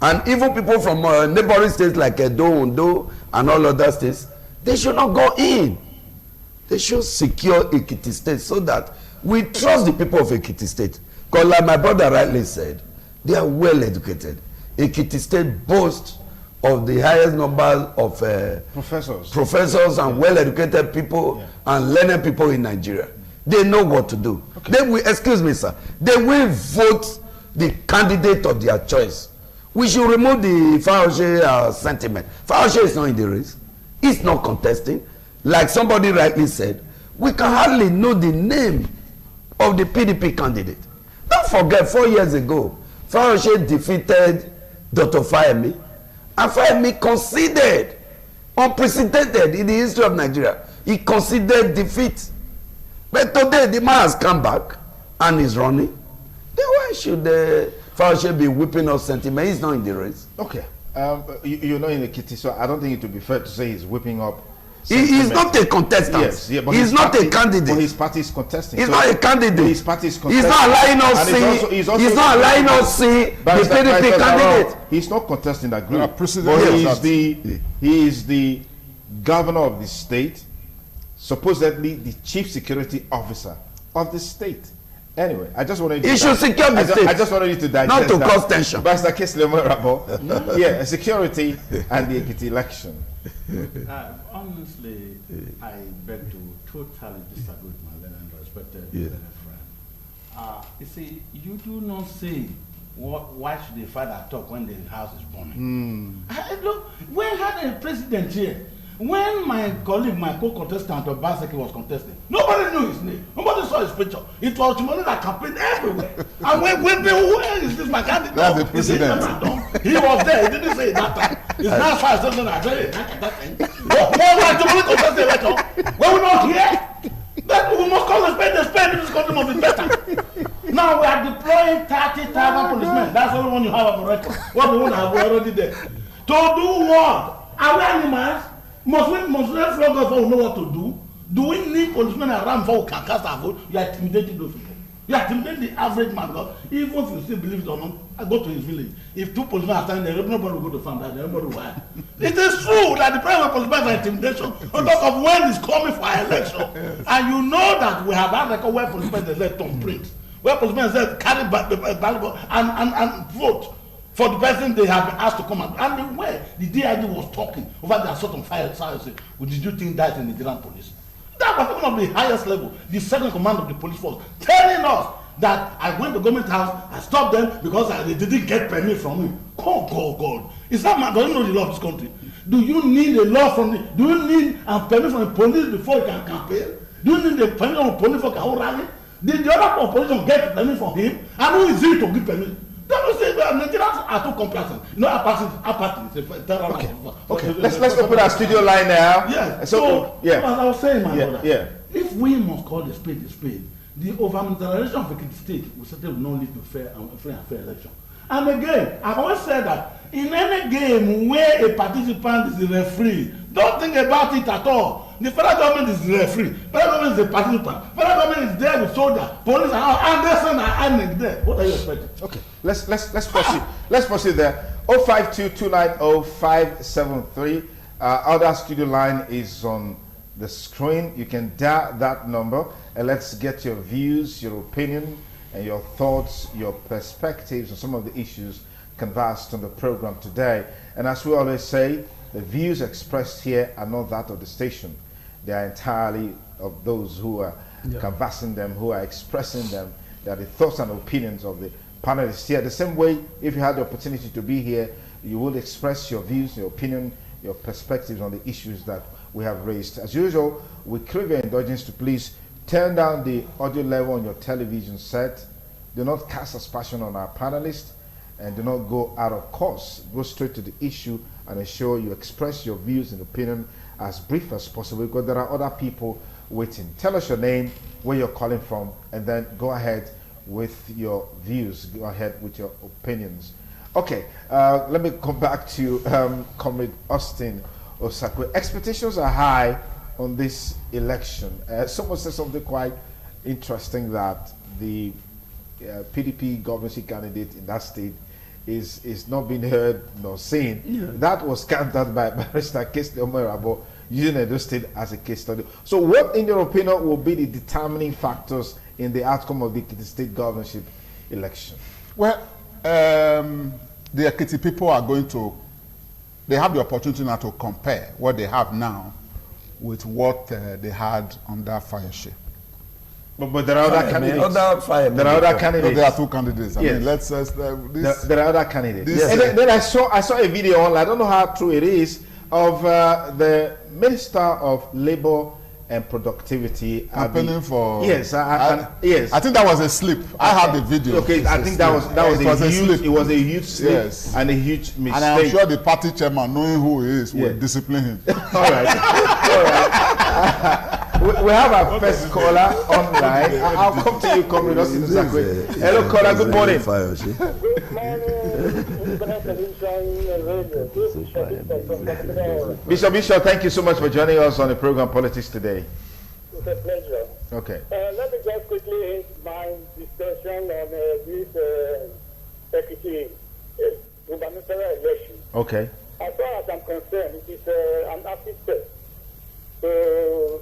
And even people from neighboring states like Edo, Ondo, and all other states, they should not go in. They should secure Ekiti State so that we trust the people of Ekiti State. Because like my brother rightly said, they are well educated. Ekiti State boasts of the highest number of professors and well-educated people and learned people in Nigeria. They know what to do. Okay. They will, excuse me, sir, they will vote the candidate of their choice. We should remove the Fayose sentiment. Fayose is not in the race. He's not contesting. Like somebody rightly said, we can hardly know the name of the PDP candidate. Don't forget, 4 years ago, Fayose defeated Dr. Fayemi, Afemi conceded, unprecedented in the history of Nigeria. He conceded defeat. But today the man has come back and is running. Then why should Fauci be whipping up sentiment? He's not in the race. Okay. You're not in Ekiti, so I don't think it would be fair to say he's whipping up. He's not a contestant. Yes, yeah, but he's not a candidate. But his party is contesting. He's not a candidate. His party is contesting. He's not allowing us see. He's not allowing us see the PDP candidate. He's not contesting that group. He is the governor of the state, supposedly the chief security officer of the state. Anyway, I just wanted. He should secure the state. I just wanted you to digest not to that. cause tension. But the case, yeah, security and the Ekiti election. Honestly, I beg to totally disagree with my learned and respected friend. You see, you do not say why should the father talk when the house is burning. Look, we had a president here. When my colleague, my co-contestant of Baseki was contesting, nobody knew his name. Nobody saw his picture. It was money that campaigned everywhere. And when where is this my candidate? That's the president. He was there. He didn't say it that time. It's not far as I said that thing. When contesting election, when we're not here, then we must call a spade in this country must be better. Now we are deploying 30,000 policemen. That's the only one you have on record. What the one have already there. To do what? Are we animals? Must we flog us all know what to do? Do we need policemen around before we can cast our vote? You are intimidating those people. You are intimidating the average man. Because even if you still believe it or not, I go to his village. If 2 policemen are standing there, nobody will go to farm that. Nobody will. It is true that the private policemen are intimidation on top of when it's coming for our election. And you know that we have had record where policemen they let on print. Where policemen said carry ballot and vote for the person they have been asked to come and where the DIG was talking over the assault on fire science, did you think that in the Nigerian police? That was one of the highest level, the second command of the police force, telling us that I went to government house, I stopped them because they didn't get permit from me. God. Is that man doesn't know the law of this country? Do you need a law from do you need a permit from the police before you can campaign? Do you need a permit from the police for a rally? Did the other opposition get permit from him? And who is he to give permit? Don't say Nigerians are too complacent. You know, apathy. Okay. Let's open our studio line now. Yeah. So as I was saying, my brother. Yeah. If we must call the spade, the over-militarization of Ekiti State will certainly not lead to free and fair election. And again, I've always said that in any game where a participant is the referee, don't think about it at all. The federal government is the referee. Federal government is the participant. Federal government is there with soldiers, police, and they send an army there. What are you expecting? Okay, let's proceed. Let's proceed there. 052-290-573. Other studio line is on the screen. You can dial that number and let's get your views, your opinion, and your thoughts, your perspectives on some of the issues canvassed on the program today. And as we always say, the views expressed here are not that of the station. They are entirely of those who are canvassing them, who are expressing them. They are the thoughts and opinions of the panelists here. The same way, if you had the opportunity to be here, you will express your views, your opinion, your perspectives on the issues that we have raised. As usual, we crave your indulgence to please turn down the audio level on your television set. Do not cast aspersion on our panelists, and do not go out of course. Go straight to the issue and ensure you express your views and opinion as brief as possible, because there are other people waiting. Tell us your name, where you're calling from, and then go ahead with your views. Go ahead with your opinions. Okay, let me come back to Comrade Austin Osakwe. Expectations are high on this election. Someone said something quite interesting, that the PDP governorship candidate in that state is not being heard nor seen. That was countered by Barrister Kesle Omerabo using Edo State as a case study. So what, in your opinion, will be the determining factors in the outcome of the Ekiti State governorship election? Well, the Ekiti people are going to, they have the opportunity now to compare what they have now with what they had under Fayoshe. But there are other candidates. There are other candidates. There are 2 candidates. I mean, let's there are other candidates. And then I saw a video on, I don't know how true it is, of the Minister of Labor and productivity. Campaigning for yes, yes. I think that was a slip. I had the video. Okay, I think that was a huge. It was a huge slip, yes, and a huge mistake. And I'm sure the party chairman, knowing who he is, will discipline him. All right, all right. We have our first caller online. I'll come to you, Comrade Austin Zakwe. Hello, caller. Good morning. Bishop, thank you so much for joining us on the program Politics Today. It's a pleasure. Okay. Let me just quickly end my discussion on this Ekiti gubernatorial election. Okay. As far as I'm concerned, it is an active step to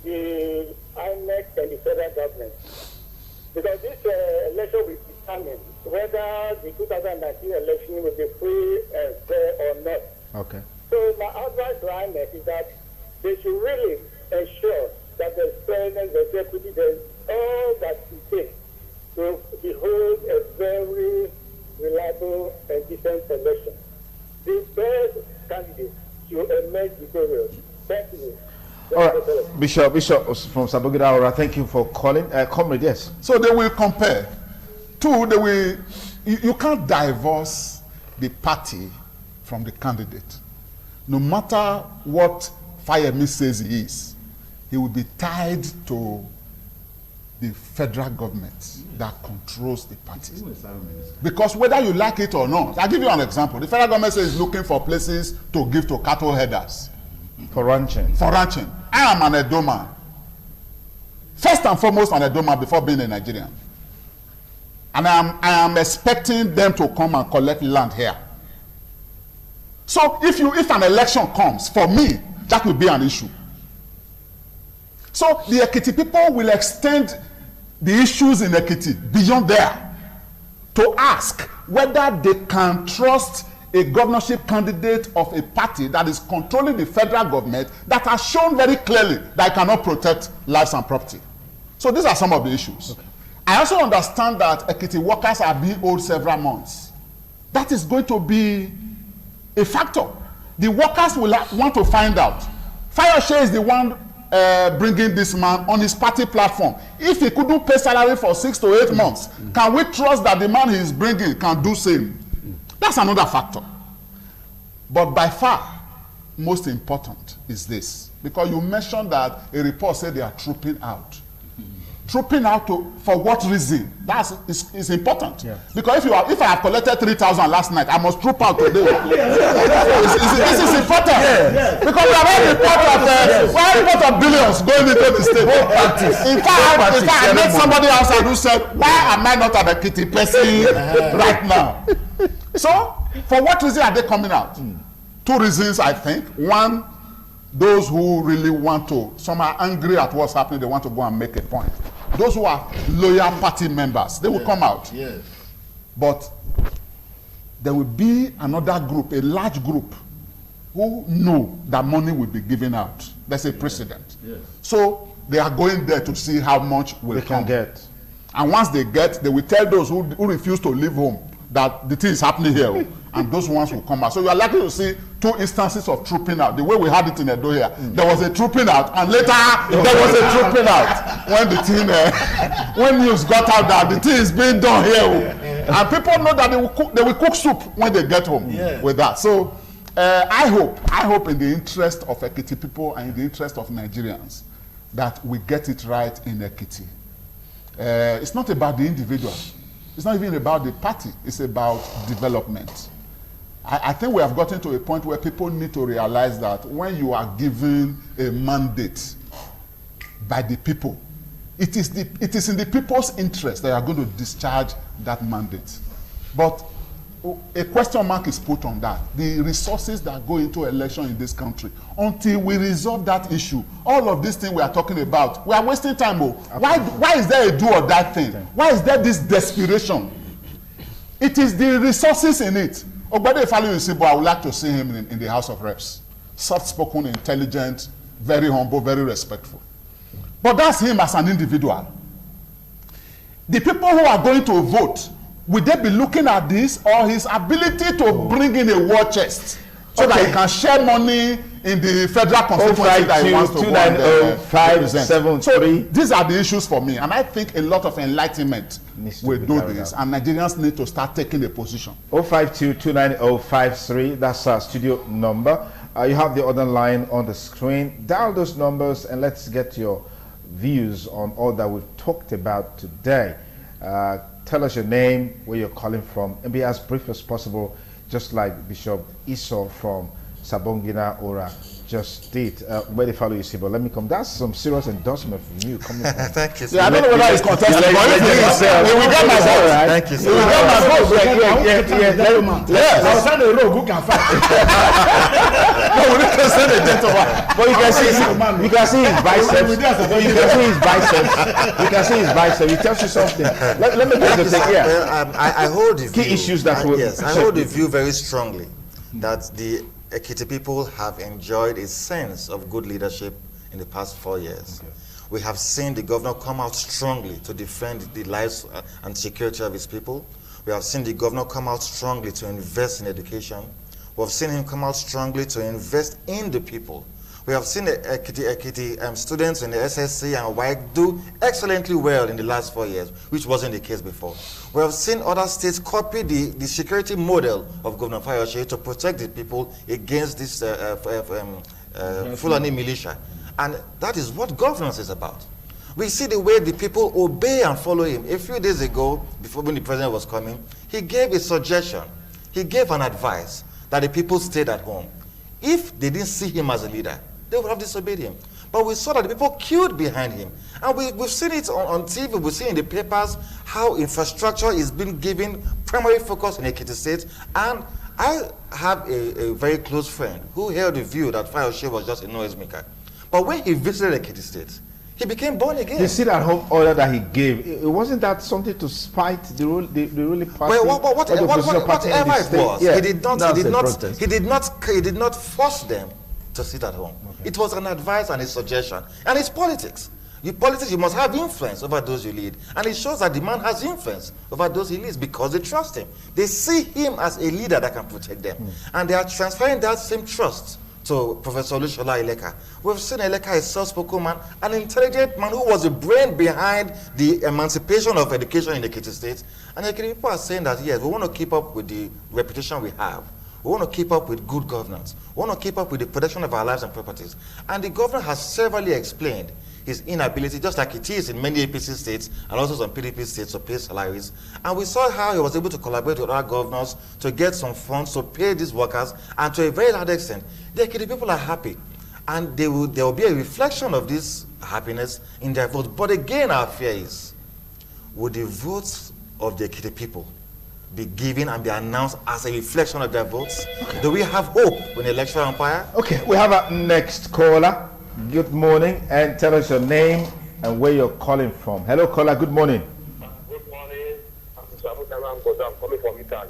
the INEC and the federal government. Because this election will determine whether the 2019 election will be free and fair or not. Okay. So my advice to INEC is that they should really ensure that there's fairness, there's equity, there's all that it takes to behold a very reliable and decent election. The best candidates should emerge victorious. Thank you. All right, Bishop from Sabogida, thank you for calling. Comrade, yes. So they will compare. Two, they will. You can't divorce the party from the candidate. No matter what Fayemi says he is, he will be tied to the federal government that controls the party. Because whether you like it or not, I'll give you an example. The federal government says it's looking for places to give to cattle headers. For ranching. For ranching. I am an Edo man. First and foremost an Edo man before being a Nigerian. And I am expecting them to come and collect land here. So if an election comes, for me, that will be an issue. So the Ekiti people will extend the issues in Ekiti beyond there to ask whether they can trust a governorship candidate of a party that is controlling the federal government that has shown very clearly that it cannot protect lives and property. So these are some of the issues. Okay. I also understand that Ekiti workers are being owed several months. That is going to be a factor. The workers will want to find out. Fayose is the one bringing this man on his party platform. If he couldn't pay salary for 6 to 8 months, can we trust that the man he is bringing can do same? That's another factor. But by far, most important is this. Because you mentioned that a report said they are trooping out. Trooping out for what reason? Is important. Yeah. Because if I have collected 3,000 last night, I must troop out today. This is important. Yeah. Because we have a report of billions going into the state. In fact, I met somebody outside who said, why am I not at the Ekiti person right now? So, for what reason are they coming out? Two reasons, I think. One, those who really want to, some are angry at what's happening, they want to go and make a point. Those who are loyal party members, they will come out. Yes. But there will be another group, a large group, who know that money will be given out. There's a precedent. Yes. So they are going there to see how much will they can get. And once they get, they will tell those who refuse to leave home that the thing is happening here, and those ones will come out. So you are likely to see 2 instances of trooping out. The way we had it in Edo here, there was a trooping out, and later there was a trooping out when the thing, when news got out that the thing is being done here, and people know that they will cook soup when they get home with that. So I hope in the interest of Ekiti people and in the interest of Nigerians that we get it right in Ekiti. It's not about the individual. It's not even about the party. It's about development. I think we have gotten to a point where people need to realize that when you are given a mandate by the people, it is in the people's interest that you are going to discharge that mandate. But a question mark is put on that. The resources that go into election in this country, until we resolve that issue, all of these things we are talking about, we are wasting time. Why is there a do or die thing? Why is there this desperation? It is the resources in it. Ogbede Ifeanyi Isibo, I would like to see him in the House of Reps. Soft-spoken, intelligent, very humble, very respectful. But that's him as an individual. The people who are going to vote, will they be looking at this, or his ability to bring in a war chest so that he can share money in the federal constituency that he wants to go and represent. So these are the issues for me, and I think a lot of enlightenment will do this, and Nigerians need to start taking a position. 052-290-53, that's our studio number. You have the other line on the screen. Dial those numbers and let's get your views on all that we've talked about today. Tell us your name, where you're calling from, and be as brief as possible, just like Bishop Esau from Sabongina Ora just did. Where they follow you, see, but let me come. That's some serious endorsement from you coming from. Thank you. Yeah, I don't know whether it's contested, but we got my vote, right? Thank you. We got my vote. Yes. I'll send a rogue who can fight. No, we need to send a gentleman. But you can see his biceps. You can see his biceps. He tells you something. Let me get the thing here. I hold the view. Key issues that will. Yes, I hold the view very strongly that the Ekiti people have enjoyed a sense of good leadership in the past 4 years. Okay. We have seen the governor come out strongly to defend the lives and security of his people. We have seen the governor come out strongly to invest in education. We have seen him come out strongly to invest in the people. We have seen the Ekiti students in the SSC and WAEC do excellently well in the last 4 years, which wasn't the case before. We have seen other states copy the security model of Governor Fayose to protect the people against this Fulani militia. And that is what governance is about. We see the way the people obey and follow him. A few days ago, before when the president was coming, he gave a suggestion. He gave an advice that the people stayed at home. If they didn't see him as a leader, they would have disobeyed him. But we saw that the people queued behind him. And we've seen it on TV, we've seen in the papers how infrastructure is being given primary focus in Ekiti State. And I have a very close friend who held the view that Fayose was just a noisemaker. But when he visited Ekiti State, he became born again. The sit-at-home order that he gave, it wasn't that something to spite the ruling party? Well, whatever it was, yeah. he did not force them to sit at home. Okay. It was an advice and a suggestion, and it's politics. You must have influence over those you lead, and it shows that the man has influence over those he leads because they trust him. They see him as a leader that can protect them, and they are transferring that same trust to Professor Olushola Eleka. We've seen Eleka, a self-spoken man, an intelligent man who was the brain behind the emancipation of education in the Ekiti State. And the Ekiti people are saying that, yes, we want to keep up with the reputation we have. We want to keep up with good governance. We want to keep up with the protection of our lives and properties. And the governor has severally explained his inability, just like it is in many APC states and also some PDP states, to pay salaries. And we saw how he was able to collaborate with other governors to get some funds to pay these workers, and to a very large extent, the Ekiti people are happy. And there will be a reflection of this happiness in their votes. But again, our fear is, would the votes of the Ekiti people be given and be announced as a reflection of their votes? Okay. Do we have hope in the electoral umpire? Okay, we have our next caller. Good morning, and tell us your name and where you're calling from. Hello, caller. Good morning. Good morning. I'm coming from Italy.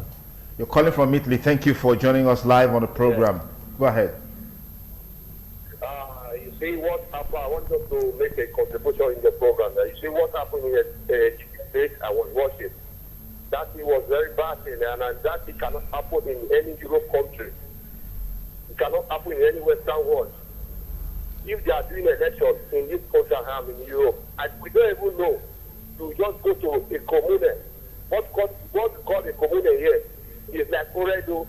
You're calling from Italy. Thank you for joining us live on the program. Yes. Go ahead. You see what happened. I want just to make a contribution in the program. You see what happened in the state I was watching. That it was very bad, and that it cannot happen in any Europe country. It cannot happen in any Western world. If they are doing elections in this country in Europe, and we don't even know, to just go to a commune. What we call a commune here is like Oredo.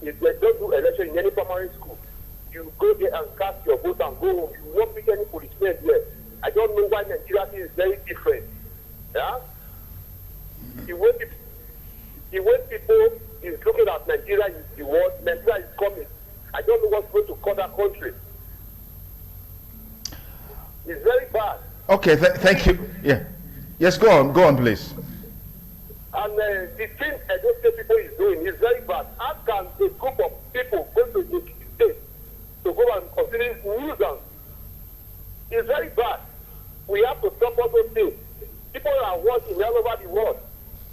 If they don't do election in any primary school, you go there and cast your vote and go home. You won't pick any policemen there. I don't know why Nigeria is very different. Yeah? The way people is looking at Nigeria is the world, Nigeria is coming. I don't know what's going to call that country. It's very bad. Okay, thank you. Yeah. Yes, go on, please. And the thing Edo State people is doing is very bad. How can a group of people go to the state to go and consider nuisance? It's very bad. We have to stop all those things. People are watching all over the world.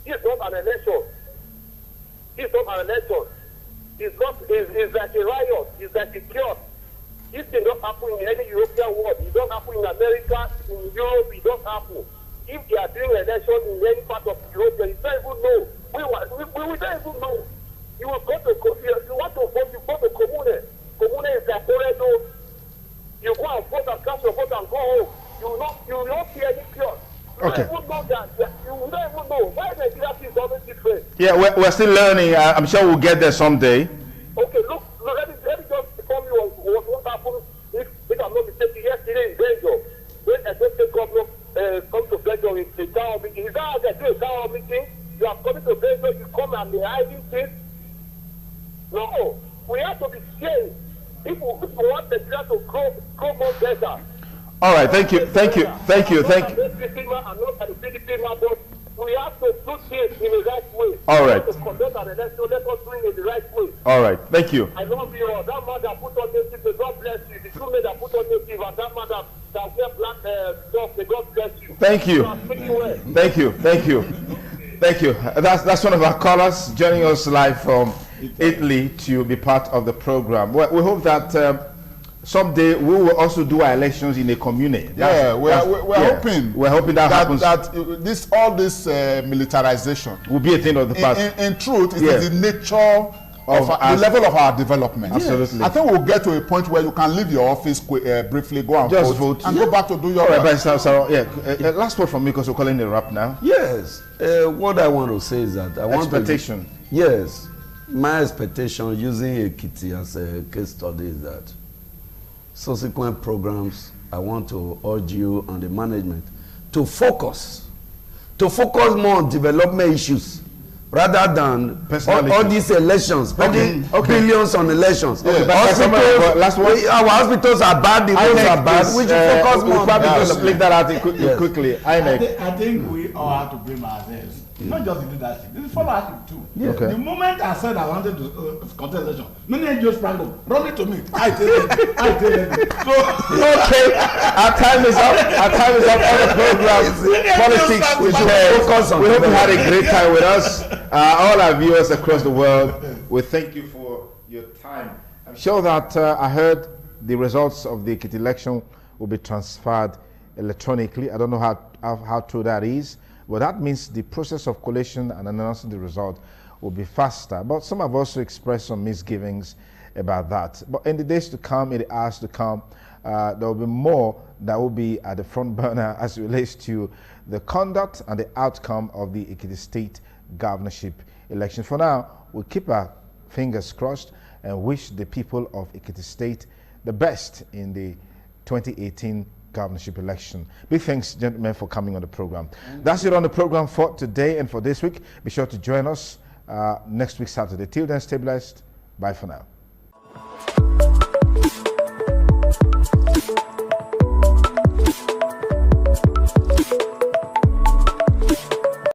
It's not an election. It's not an election. It's like a riot. It's like a chaos. This did not happen in any European world. It don't happen in America, in Europe. It don't happen. If they are doing election in any part of Europe, you don't even know. We don't even know. You will go to, you want to vote, you go to commune. Komune is like Oredo. You go and vote and cast your vote and go home. You will not see any cure. You Okay. don't even know that. You don't even know why Nigeria is always different. Yeah, we're still learning. I'm sure we'll get there someday. Okay, look, let me just inform you on what happened. If I'm not mistaken, yesterday in Benjo, when a state governor come to Benjo in the town meeting, is that how they do a town meeting? You are coming to Benjo, you come and be hiding things? No, we have to be scared. People want Nigeria to grow more better. All right, thank you. I'm not an but we have to do things in the right way. All right. We have to conduct an election, let us do it in the right way. All right, thank you. I love you all. That man that put on native, may God bless you. The two men that put on native, and that man that wear black stuff, may God bless you. Thank you. You are speaking well. Thank you. Thank you. Thank you. That's one of our callers joining us live from Italy to be part of the program. We hope that someday we will also do our elections in a commune. We're hoping. We're hoping that happens. That all this militarization will be a thing of the past. In truth, it is the nature of the level of our development. Absolutely. I think we'll get to a point where you can leave your office briefly, go and just vote, and go back to do your work. Right, last word from me because we're calling it a wrap now. Yes. What I want to say is that I want expectation. Yes. My expectation using Ekiti as a case study is that subsequent programs, I want to urge you and the management to focus more on development issues rather than all these elections, spending billions on elections. Okay, our hospitals are bad, the roads are bad. We should focus more on development. Split that out quickly. I think we all have to blame ourselves. Not just the leadership, this is followership too. Yeah. Okay. The moment I said I wanted to contest election, many NGOs sprang up, run it to me. I tell them. So, okay, our time is up. Our time is up on the program. Politics. We hope you had a great time with us. All our viewers across the world, we thank you for your time. I'm sure that I heard the results of the Ekiti election will be transferred electronically. I don't know how true that is. But that means the process of collation and announcing the result will be faster. But some have also expressed some misgivings about that. But in the days to come, in the hours to come, there will be more that will be at the front burner as it relates to the conduct and the outcome of the Ekiti State Governorship election. For now, we'll keep our fingers crossed and wish the people of Ekiti State the best in the 2018 governorship election. Big thanks, gentlemen, for coming on the program. That's it on the program for today and for this week. Be sure to join us next week, Saturday. Till then, stay blessed. Bye for now.